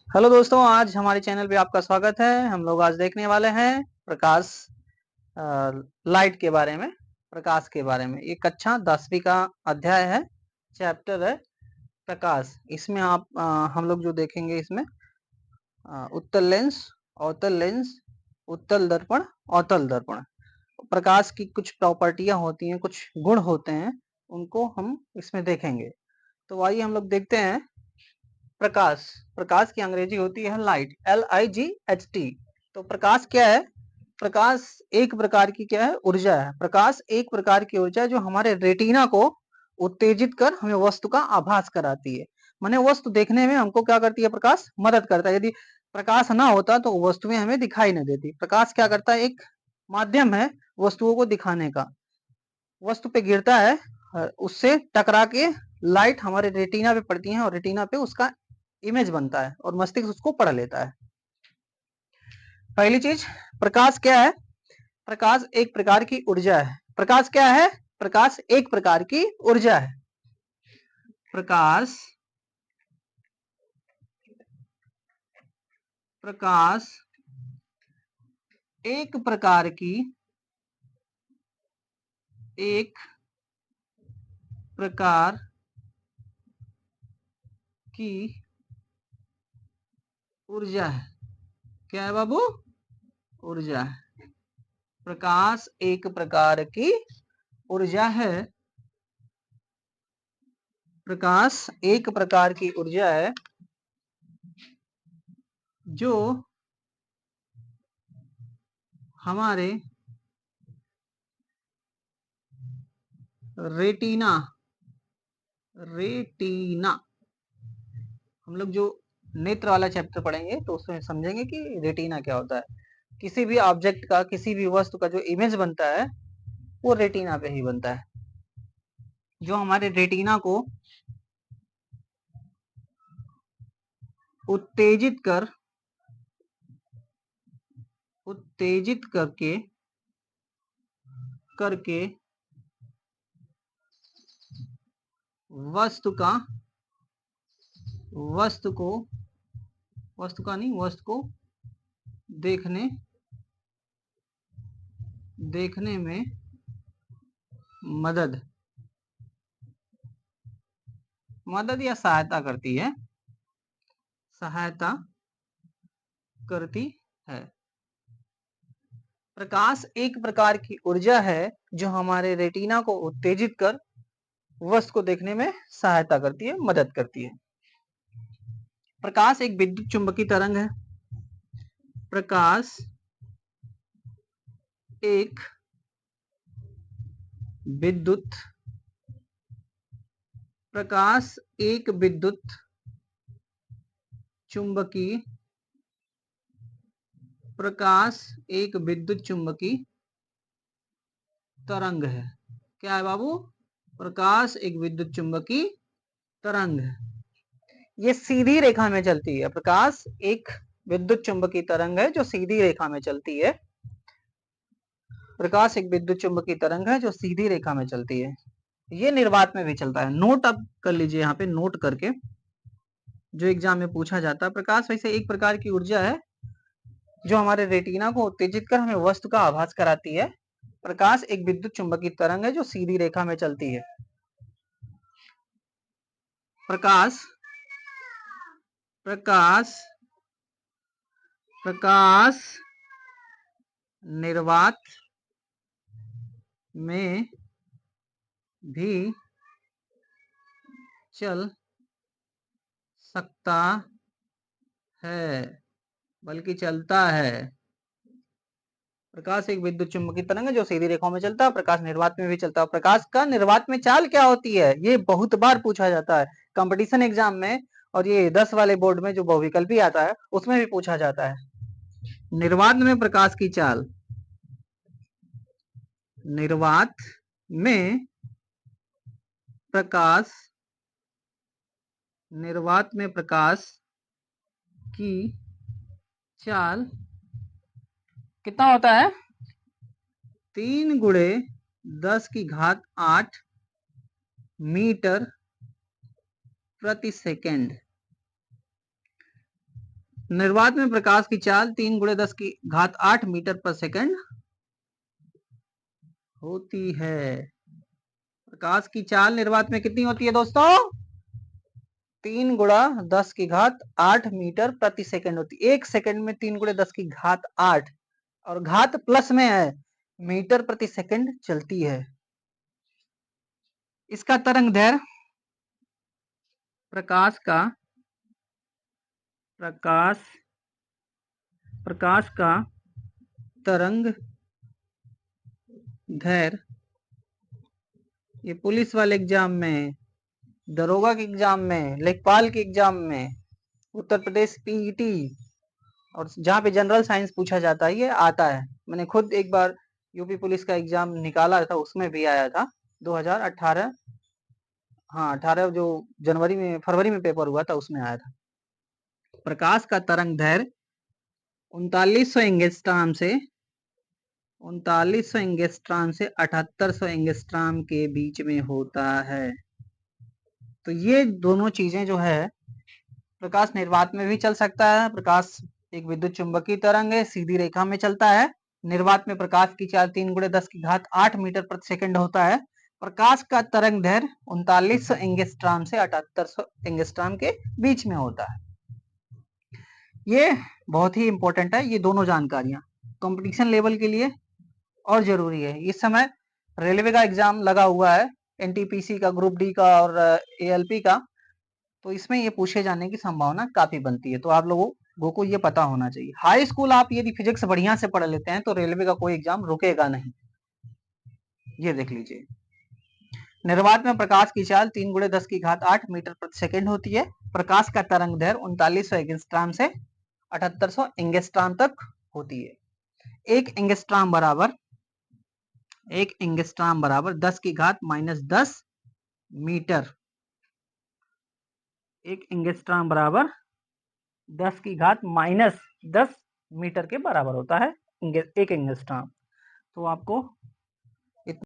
Hello दोस्तों, आज हमारे चैनल पे आपका स्वागत है। हम लोग आज देखने वाले हैं प्रकाश लाइट के बारे में, प्रकाश के बारे में। ये कक्षा 10वीं का अध्याय है, चैप्टर है प्रकाश। इसमें हम लोग जो देखेंगे इसमें उत्तल लेंस, अवतल लेंस, उत्तल दर्पण, अवतल दर्पण। प्रकाश की कुछ प्रॉपर्टियां होती हैं, कुछ गुण होते हैं, उनको हम इसमें देखेंगे। तो आइए हम लोग देखते हैं। प्रकाश, प्रकाश की अंग्रेजी होती है लाइट, LIGHT। तो प्रकाश क्या है? प्रकाश एक प्रकार की क्या है? ऊर्जा है। प्रकाश एक प्रकार की ऊर्जा है जो हमारे रेटिना को उत्तेजित कर हमें वस्तु का आभास कराती है। माने वस्तु देखने में हमको क्या करती है? प्रकाश मदद करता है। यदि प्रकाश ना होता तो वस्तुएं हमें दिखाई नहीं देती। प्रकाश क्या करता है? एक माध्यम है वस्तुओं को दिखाने का। वस्तु पे गिरता है, उससे टकरा के लाइट हमारे रेटिना पे पड़ती है और रेटिना पे उसका इमेज बनता है और मस्तिष्क उसको पढ़ लेता है। पहली चीज, प्रकाश क्या है? प्रकाश एक प्रकार की ऊर्जा है। प्रकाश क्या है? प्रकाश एक प्रकार की ऊर्जा है। प्रकाश प्रकाश एक प्रकार की एक प्रकार की ऊर्जा है। क्या है बाबू? ऊर्जा है। प्रकाश एक प्रकार की ऊर्जा है। प्रकाश एक प्रकार की ऊर्जा है जो हमारे रेटिना रेटिना हम लोग जो नेत्र वाला चैप्टर पढ़ेंगे तो उसमें समझेंगे कि रेटिना क्या होता है। किसी भी ऑब्जेक्ट का, किसी भी वस्तु का जो इमेज बनता है वो रेटिना पे ही बनता है। जो हमारे रेटिना को उत्तेजित करके करके वस्तु का वस्तु को वस्तु का नहीं वस्तु को देखने देखने में मदद मदद या सहायता करती है। सहायता करती है। प्रकाश एक प्रकार की ऊर्जा है जो हमारे रेटिना को उत्तेजित कर वस्तु को देखने में सहायता करती है, मदद करती है। प्रकाश एक विद्युत चुंबकीय तरंग है। प्रकाश एक विद्युत प्रकाश एक विद्युत चुंबकीय प्रकाश एक विद्युत चुंबकीय तरंग है। क्या है बाबू? प्रकाश एक विद्युत चुंबकीय तरंग है। ये सीधी रेखा में चलती है। प्रकाश एक विद्युत चुंबकीय तरंग है जो सीधी रेखा में चलती है। प्रकाश एक विद्युत चुंबकीय तरंग है जो सीधी रेखा में चलती है। ये निर्वात में भी चलता है। नोट अब कर लीजिए, यहाँ पे नोट करके जो एग्जाम में पूछा जाता है। प्रकाश वैसे एक प्रकार की ऊर्जा है जो हमारे रेटिना को उत्तेजित कर हमें वस्तु का आभास कराती है। प्रकाश एक विद्युत चुंबकीय तरंग है जो सीधी रेखा में चलती है। प्रकाश प्रकाश प्रकाश निर्वात में भी चल सकता है, बल्कि चलता है। प्रकाश एक विद्युत चुंबकीय तरंग है जो सीधी रेखाओं में चलता है। प्रकाश निर्वात में भी चलता है। प्रकाश का निर्वात में चाल क्या होती है? ये बहुत बार पूछा जाता है कंपटीशन एग्जाम में, और ये 10 वाले बोर्ड में जो बहुविकल्पी आता है उसमें भी पूछा जाता है। निर्वात में प्रकाश की चाल, निर्वात में प्रकाश निर्वात में प्रकाश की चाल कितना होता है? 3 गुणे 10 की घात 8 मीटर प्रति सेकेंड। निर्वात में प्रकाश की चाल 3 × 10⁸ मीटर पर सेकंड होती है। प्रकाश की चाल निर्वात में कितनी होती है दोस्तों? 3 × 10⁸ मीटर प्रति सेकंड होती है। 1 सेकंड में 3 × 10⁸ और घात प्लस में है, मीटर प्रति सेकंड चलती है। इसका तरंग दैर्घ्य प्रकाश का तरंग दैर्घ्य, ये पुलिस वाले एग्जाम में, दरोगा के एग्जाम में, लेखपाल के एग्जाम में, उत्तर प्रदेश पीईटी और जहाँ पे जनरल साइंस पूछा जाता है ये आता है। मैंने खुद एक बार यूपी पुलिस का एग्जाम निकाला था, उसमें भी आया था 2018, हाँ 18 जो फरवरी में पेपर हुआ था उसमें आया था। प्रकाश का तरंग दैर्घ्य 3900 एंगस्ट्रॉम से 7800 एंगस्ट्रॉम के बीच में होता है। तो ये दोनों चीजें जो है, प्रकाश निर्वात में भी चल सकता है। प्रकाश एक विद्युत चुंबकीय तरंग है, सीधी रेखा में चलता है। निर्वात में प्रकाश की चाल 3 × 10⁸ मीटर प्रति सेकंड होता है। प्रकाश का तरंग दैर्घ्य 3900 एंगस्ट्रॉम से 7800 एंगस्ट्रॉम के बीच में होता है। ये बहुत ही इंपॉर्टेंट है, ये दोनों जानकारियां कंपटीशन लेवल के लिए और जरूरी है। इस समय रेलवे का एग्जाम लगा हुआ है, एनटीपीसी का, ग्रुप डी का और एएलपी का, तो इसमें ये पूछे जाने की संभावना काफी बनती है। तो आप लोगों को ये पता होना चाहिए। हाई स्कूल आप यदि फिजिक्स बढ़िया से पढ़ लेते हैं तो रेलवे का कोई एग्जाम रुकेगा नहीं। ये देख लीजिए, निर्वात में प्रकाश की चाल 3 × 10⁸ मीटर प्रति सेकंड होती है। प्रकाश का तरंग दैर्घ्य 3900 एंगस्ट्रॉम से 7800 एंगस्ट्रॉम तक होती है। एक एंगस्ट्रॉम बराबर 10⁻−10 मीटर। एक एंगस्ट्रॉम बराबर 10⁻−10 मीटर के बराबर होता है एक एंगस्ट्रॉम। तो आपको